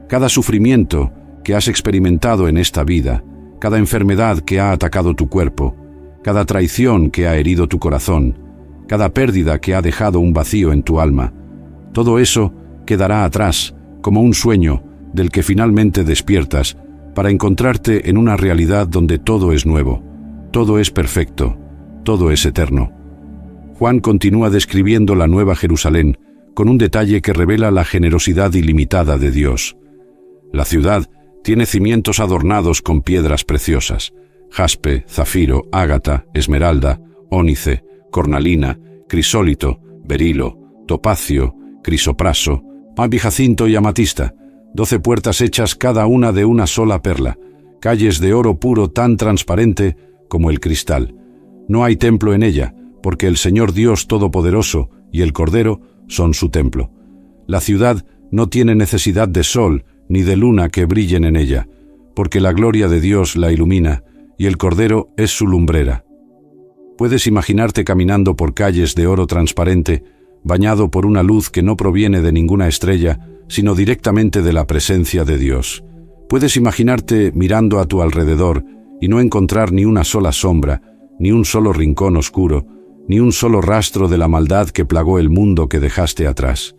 Cada sufrimiento que has experimentado en esta vida, cada enfermedad que ha atacado tu cuerpo, cada traición que ha herido tu corazón, cada pérdida que ha dejado un vacío en tu alma, todo eso quedará atrás como un sueño del que finalmente despiertas para encontrarte en una realidad donde todo es nuevo, todo es perfecto, todo es eterno. Juan continúa describiendo la Nueva Jerusalén con un detalle que revela la generosidad ilimitada de Dios. La ciudad tiene cimientos adornados con piedras preciosas: jaspe, zafiro, ágata, esmeralda, ónice, cornalina, crisólito, berilo, topacio, crisopraso, jacinto y amatista, 12 puertas hechas cada una de una sola perla, calles de oro puro tan transparente como el cristal. No hay templo en ella, porque el Señor Dios Todopoderoso y el Cordero son su templo. La ciudad no tiene necesidad de sol ni de luna que brillen en ella, porque la gloria de Dios la ilumina y el Cordero es su lumbrera. Puedes imaginarte caminando por calles de oro transparente, bañado por una luz que no proviene de ninguna estrella, sino directamente de la presencia de Dios. Puedes imaginarte mirando a tu alrededor y no encontrar ni una sola sombra, ni un solo rincón oscuro, ni un solo rastro de la maldad que plagó el mundo que dejaste atrás.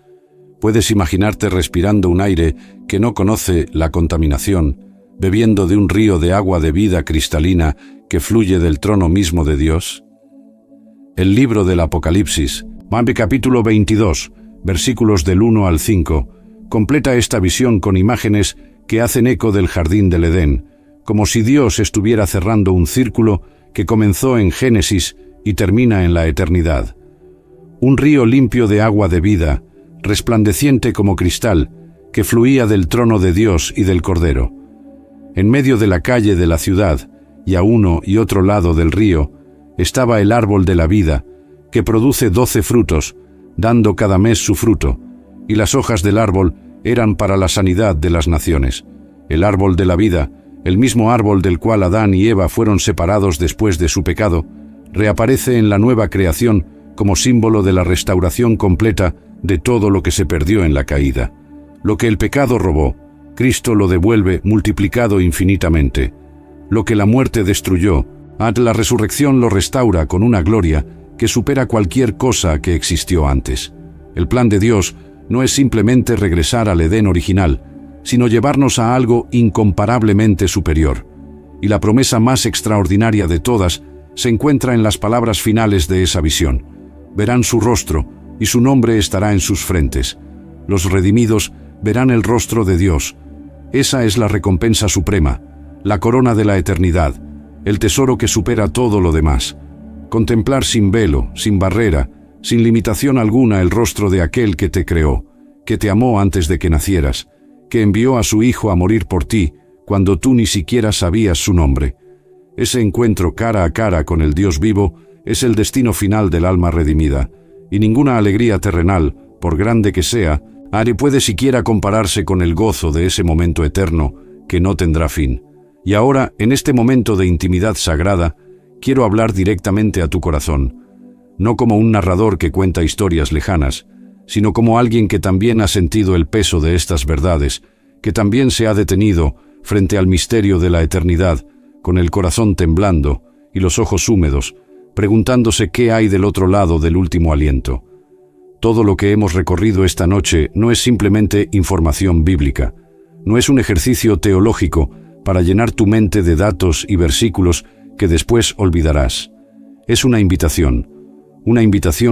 Puedes imaginarte respirando un aire que no conoce la contaminación, bebiendo de un río de agua de vida cristalina que fluye del trono mismo de Dios. El libro del Apocalipsis, capítulo 22, versículos del 1 al 5, completa esta visión con imágenes que hacen eco del jardín del Edén, como si Dios estuviera cerrando un círculo que comenzó en Génesis y termina en la eternidad. Un río limpio de agua de vida, resplandeciente como cristal, que fluía del trono de Dios y del Cordero. En medio de la calle de la ciudad, y a uno y otro lado del río, estaba el árbol de la vida, que produce 12 frutos, dando cada mes su fruto, y las hojas del árbol eran para la sanidad de las naciones. El árbol de la vida, el mismo árbol del cual Adán y Eva fueron separados después de su pecado, reaparece en la nueva creación como símbolo de la restauración completa de todo lo que se perdió en la caída. Lo que el pecado robó, Cristo lo devuelve multiplicado infinitamente. Lo que la muerte destruyó, la resurrección lo restaura con una gloria que supera cualquier cosa que existió antes. El plan de Dios no es simplemente regresar al Edén original, sino llevarnos a algo incomparablemente superior. Y la promesa más extraordinaria de todas se encuentra en las palabras finales de esa visión. Verán su rostro, y su nombre estará en sus frentes. Los redimidos verán el rostro de Dios. Esa es la recompensa suprema, la corona de la eternidad, el tesoro que supera todo lo demás. Contemplar sin velo, sin barrera, sin limitación alguna el rostro de aquel que te creó, que te amó antes de que nacieras, que envió a su Hijo a morir por ti cuando tú ni siquiera sabías su nombre. Ese encuentro cara a cara con el Dios vivo es el destino final del alma redimida, y ninguna alegría terrenal, por grande que sea, puede siquiera compararse con el gozo de ese momento eterno que no tendrá fin. Y ahora, en este momento de intimidad sagrada, quiero hablar directamente a tu corazón, no como un narrador que cuenta historias lejanas, sino como alguien que también ha sentido el peso de estas verdades, que también se ha detenido frente al misterio de la eternidad, con el corazón temblando y los ojos húmedos, preguntándose qué hay del otro lado del último aliento. Todo lo que hemos recorrido esta noche no es simplemente información bíblica, no es un ejercicio teológico para llenar tu mente de datos y versículos que después olvidarás. Es una invitación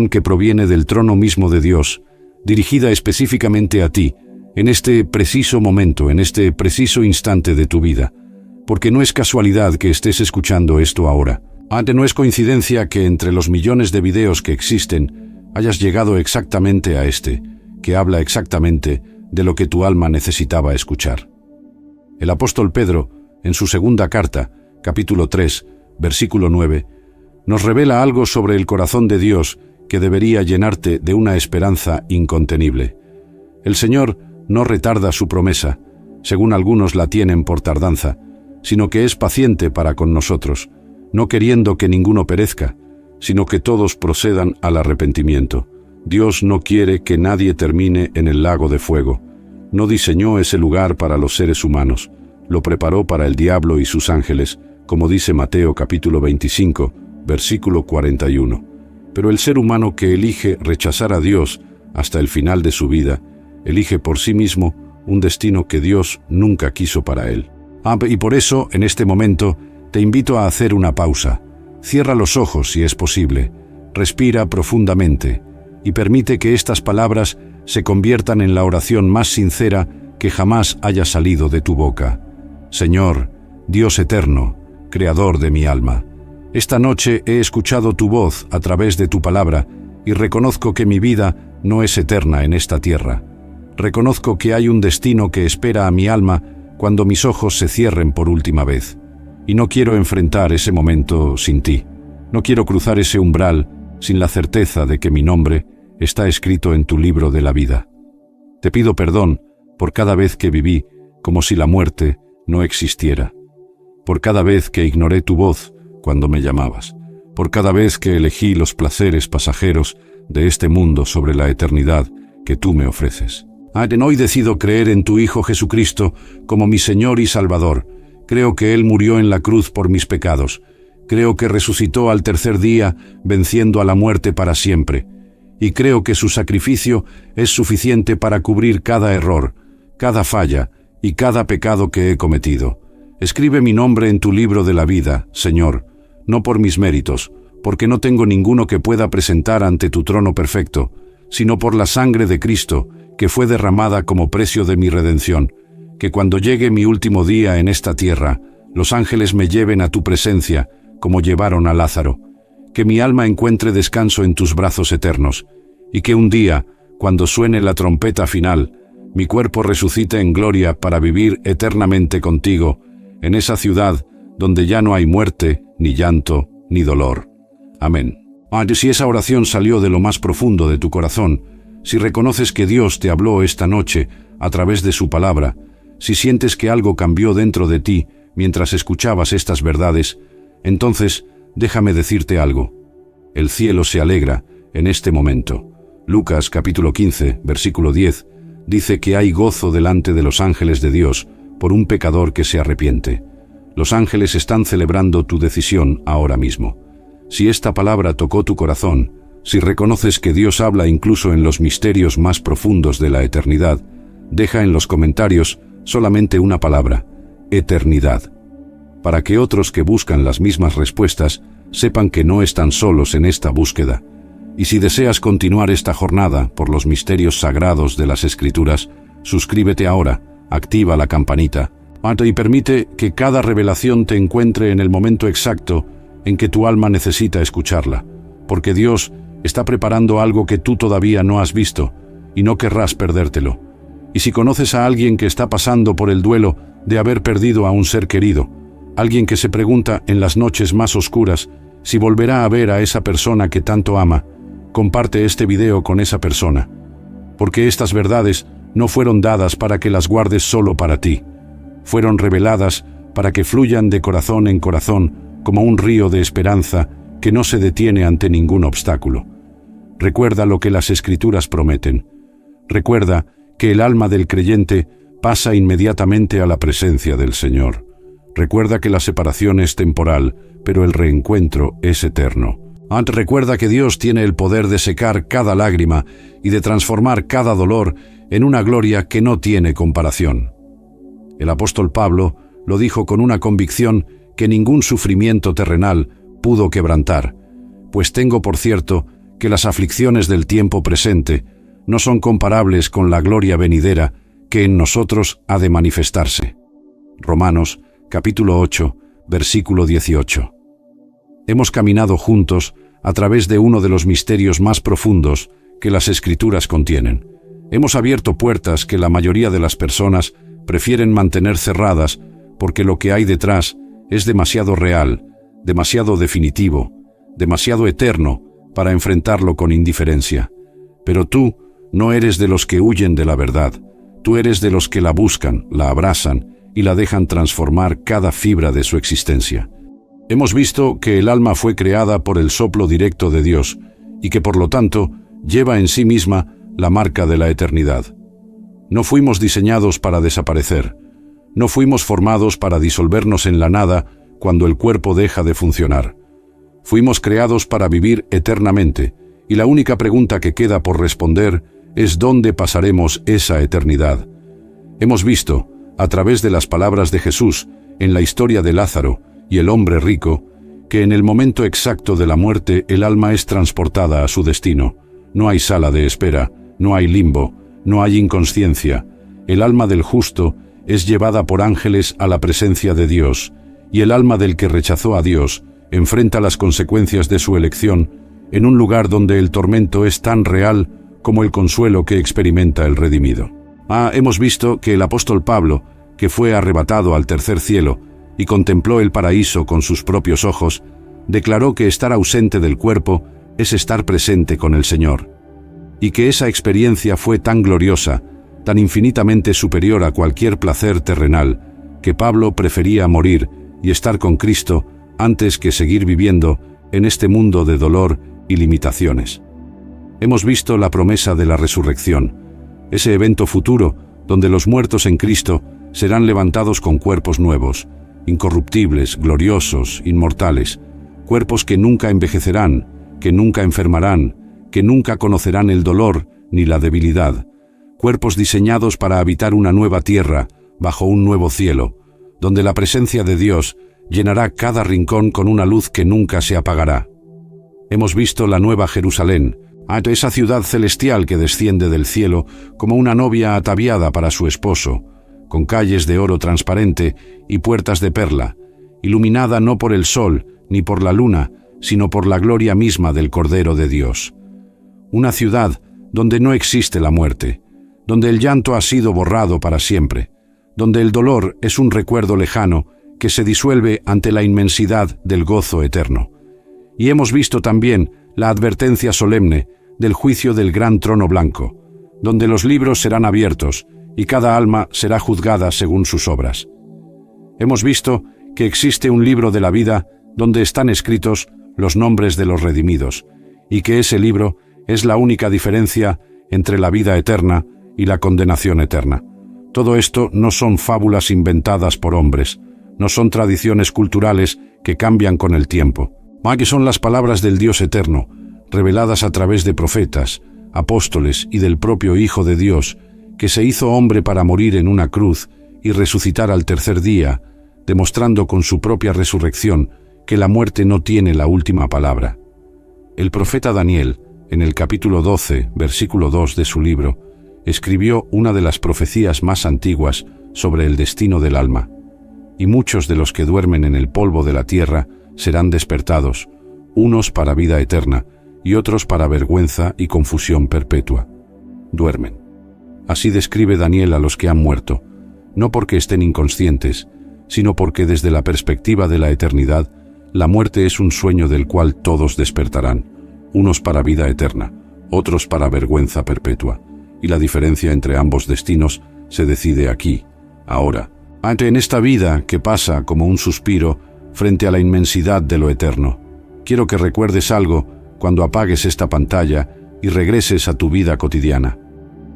que proviene del trono mismo de Dios, dirigida específicamente a ti, en este preciso momento, en este preciso instante de tu vida, porque no es casualidad que estés escuchando esto ahora. No es coincidencia que entre los millones de videos que existen, hayas llegado exactamente a este, que habla exactamente de lo que tu alma necesitaba escuchar. El apóstol Pedro, en su segunda carta, capítulo 3, versículo 9, nos revela algo sobre el corazón de Dios que debería llenarte de una esperanza incontenible. El Señor no retarda su promesa, según algunos la tienen por tardanza, sino que es paciente para con nosotros, no queriendo que ninguno perezca, sino que todos procedan al arrepentimiento. Dios no quiere que nadie termine en el lago de fuego. No diseñó ese lugar para los seres humanos, lo preparó para el diablo y sus ángeles, como dice Mateo capítulo 25, versículo 41. Pero el ser humano que elige rechazar a Dios hasta el final de su vida, elige por sí mismo un destino que Dios nunca quiso para él. Y por eso, en este momento, te invito a hacer una pausa. Cierra los ojos si es posible, respira profundamente y permite que estas palabras se conviertan en la oración más sincera que jamás haya salido de tu boca. Señor, Dios eterno, Creador de mi alma, esta noche he escuchado tu voz a través de tu palabra y reconozco que mi vida no es eterna en esta tierra. Reconozco que hay un destino que espera a mi alma cuando mis ojos se cierren por última vez. Y no quiero enfrentar ese momento sin ti. No quiero cruzar ese umbral sin la certeza de que mi nombre está escrito en tu libro de la vida. Te pido perdón por cada vez que viví como si la muerte no existiera, por cada vez que ignoré tu voz cuando me llamabas, por cada vez que elegí los placeres pasajeros de este mundo sobre la eternidad que tú me ofreces. Hoy decido creer en tu Hijo Jesucristo como mi Señor y Salvador. Creo que Él murió en la cruz por mis pecados. Creo que resucitó al tercer día, venciendo a la muerte para siempre. Y creo que su sacrificio es suficiente para cubrir cada error, cada falla y cada pecado que he cometido. Escribe mi nombre en tu libro de la vida, Señor, no por mis méritos, porque no tengo ninguno que pueda presentar ante tu trono perfecto, sino por la sangre de Cristo, que fue derramada como precio de mi redención. Que cuando llegue mi último día en esta tierra, los ángeles me lleven a tu presencia, como llevaron a Lázaro. Que mi alma encuentre descanso en tus brazos eternos, y que un día, cuando suene la trompeta final, mi cuerpo resucite en gloria para vivir eternamente contigo, en esa ciudad donde ya no hay muerte, ni llanto, ni dolor. Amén. Si esa oración salió de lo más profundo de tu corazón, si reconoces que Dios te habló esta noche a través de su palabra, si sientes que algo cambió dentro de ti mientras escuchabas estas verdades, entonces déjame decirte algo. El cielo se alegra en este momento. Lucas capítulo 15, versículo 10, dice que hay gozo delante de los ángeles de Dios por un pecador que se arrepiente. Los ángeles están celebrando tu decisión ahora mismo. Si esta palabra tocó tu corazón, si reconoces que Dios habla incluso en los misterios más profundos de la eternidad, deja en los comentarios solamente una palabra: eternidad, para que otros que buscan las mismas respuestas sepan que no están solos en esta búsqueda. Y si deseas continuar esta jornada por los misterios sagrados de las Escrituras, suscríbete ahora, activa la campanita, y permite que cada revelación te encuentre en el momento exacto en que tu alma necesita escucharla, porque Dios está preparando algo que tú todavía no has visto y no querrás perdértelo. Y si conoces a alguien que está pasando por el duelo de haber perdido a un ser querido, alguien que se pregunta en las noches más oscuras si volverá a ver a esa persona que tanto ama, comparte este video con esa persona, porque estas verdades no fueron dadas para que las guardes solo para ti. Fueron reveladas para que fluyan de corazón en corazón como un río de esperanza que no se detiene ante ningún obstáculo. Recuerda lo que las Escrituras prometen. Recuerda que el alma del creyente pasa inmediatamente a la presencia del Señor. Recuerda que la separación es temporal, pero el reencuentro es eterno. Recuerda que Dios tiene el poder de secar cada lágrima y de transformar cada dolor en una gloria que no tiene comparación. El apóstol Pablo lo dijo con una convicción que ningún sufrimiento terrenal pudo quebrantar, pues tengo por cierto que las aflicciones del tiempo presente no son comparables con la gloria venidera que en nosotros ha de manifestarse. Romanos capítulo 8, versículo 18. Hemos caminado juntos a través de uno de los misterios más profundos que las Escrituras contienen. Hemos abierto puertas que la mayoría de las personas prefieren mantener cerradas porque lo que hay detrás es demasiado real, demasiado definitivo, demasiado eterno, para enfrentarlo con indiferencia. Pero tú no eres de los que huyen de la verdad. Tú eres de los que la buscan, la abrazan y la dejan transformar cada fibra de su existencia. Hemos visto que el alma fue creada por el soplo directo de Dios y que por lo tanto lleva en sí misma la marca de la eternidad. No fuimos diseñados para desaparecer. No fuimos formados para disolvernos en la nada cuando el cuerpo deja de funcionar. Fuimos creados para vivir eternamente, y la única pregunta que queda por responder es ¿dónde pasaremos esa eternidad? Hemos visto, a través de las palabras de Jesús, en la historia de Lázaro y el hombre rico, que en el momento exacto de la muerte el alma es transportada a su destino. No hay sala de espera, no hay limbo, no hay inconsciencia. El alma del justo es llevada por ángeles a la presencia de Dios, y el alma del que rechazó a Dios enfrenta las consecuencias de su elección en un lugar donde el tormento es tan real como el consuelo que experimenta el redimido. Hemos visto que el apóstol Pablo, que fue arrebatado al tercer cielo y contempló el paraíso con sus propios ojos, declaró que estar ausente del cuerpo es estar presente con el Señor, y que esa experiencia fue tan gloriosa, tan infinitamente superior a cualquier placer terrenal, que Pablo prefería morir y estar con Cristo antes que seguir viviendo en este mundo de dolor y limitaciones. Hemos visto la promesa de la resurrección, ese evento futuro donde los muertos en Cristo serán levantados con cuerpos nuevos, incorruptibles, gloriosos, inmortales, cuerpos que nunca envejecerán, que nunca enfermarán, que nunca conocerán el dolor ni la debilidad, cuerpos diseñados para habitar una nueva tierra, bajo un nuevo cielo, donde la presencia de Dios llenará cada rincón con una luz que nunca se apagará. Hemos visto la nueva Jerusalén, esa ciudad celestial que desciende del cielo como una novia ataviada para su esposo, con calles de oro transparente y puertas de perla, iluminada no por el sol ni por la luna, sino por la gloria misma del Cordero de Dios. Una ciudad donde no existe la muerte, donde el llanto ha sido borrado para siempre, donde el dolor es un recuerdo lejano que se disuelve ante la inmensidad del gozo eterno. Y hemos visto también la advertencia solemne del juicio del gran trono blanco, donde los libros serán abiertos y cada alma será juzgada según sus obras. Hemos visto que existe un libro de la vida donde están escritos los nombres de los redimidos, y que ese libro es la única diferencia entre la vida eterna y la condenación eterna. Todo esto no son fábulas inventadas por hombres, no son tradiciones culturales que cambian con el tiempo, que son las palabras del Dios eterno, reveladas a través de profetas, apóstoles y del propio Hijo de Dios, que se hizo hombre para morir en una cruz y resucitar al tercer día, demostrando con su propia resurrección que la muerte no tiene la última palabra. El profeta Daniel, en el capítulo 12, versículo 2 de su libro, escribió una de las profecías más antiguas sobre el destino del alma. Y muchos de los que duermen en el polvo de la tierra serán despertados, unos para vida eterna y otros para vergüenza y confusión perpetua. Duermen. Así describe Daniel a los que han muerto, no porque estén inconscientes, sino porque desde la perspectiva de la eternidad, la muerte es un sueño del cual todos despertarán, unos para vida eterna, otros para vergüenza perpetua, y la diferencia entre ambos destinos se decide aquí, ahora, en esta vida que pasa como un suspiro frente a la inmensidad de lo eterno. Quiero que recuerdes algo cuando apagues esta pantalla y regreses a tu vida cotidiana.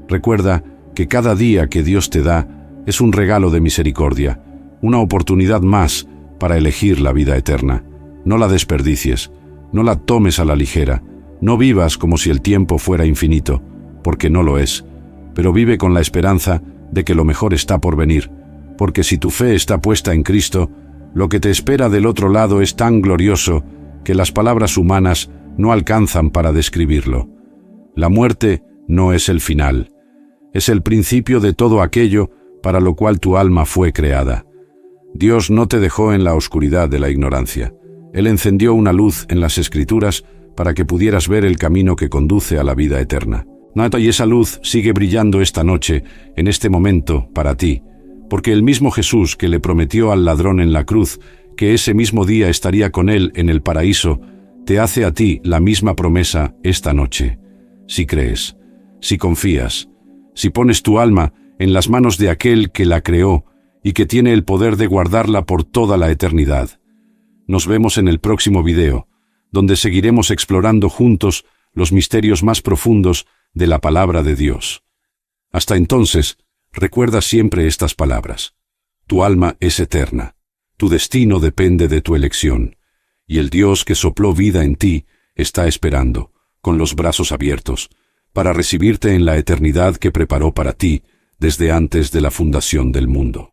Recuerda que cada día que Dios te da es un regalo de misericordia, una oportunidad más para elegir la vida eterna. No la desperdicies, no la tomes a la ligera, no vivas como si el tiempo fuera infinito, porque no lo es, pero vive con la esperanza de que lo mejor está por venir, porque si tu fe está puesta en Cristo, lo que te espera del otro lado es tan glorioso que las palabras humanas no alcanzan para describirlo. La muerte no es el final, es el principio de todo aquello para lo cual tu alma fue creada. Dios no te dejó en la oscuridad de la ignorancia. Él encendió una luz en las Escrituras para que pudieras ver el camino que conduce a la vida eterna. Y esa luz sigue brillando esta noche, en este momento, para ti, porque el mismo Jesús que le prometió al ladrón en la cruz que ese mismo día estaría con él en el paraíso, te hace a ti la misma promesa esta noche. Si crees, si confías, si pones tu alma en las manos de aquel que la creó y que tiene el poder de guardarla por toda la eternidad. Nos vemos en el próximo video, donde seguiremos explorando juntos los misterios más profundos de la palabra de Dios. Hasta entonces, recuerda siempre estas palabras. Tu alma es eterna, tu destino depende de tu elección, y el Dios que sopló vida en ti está esperando, con los brazos abiertos, para recibirte en la eternidad que preparó para ti desde antes de la fundación del mundo.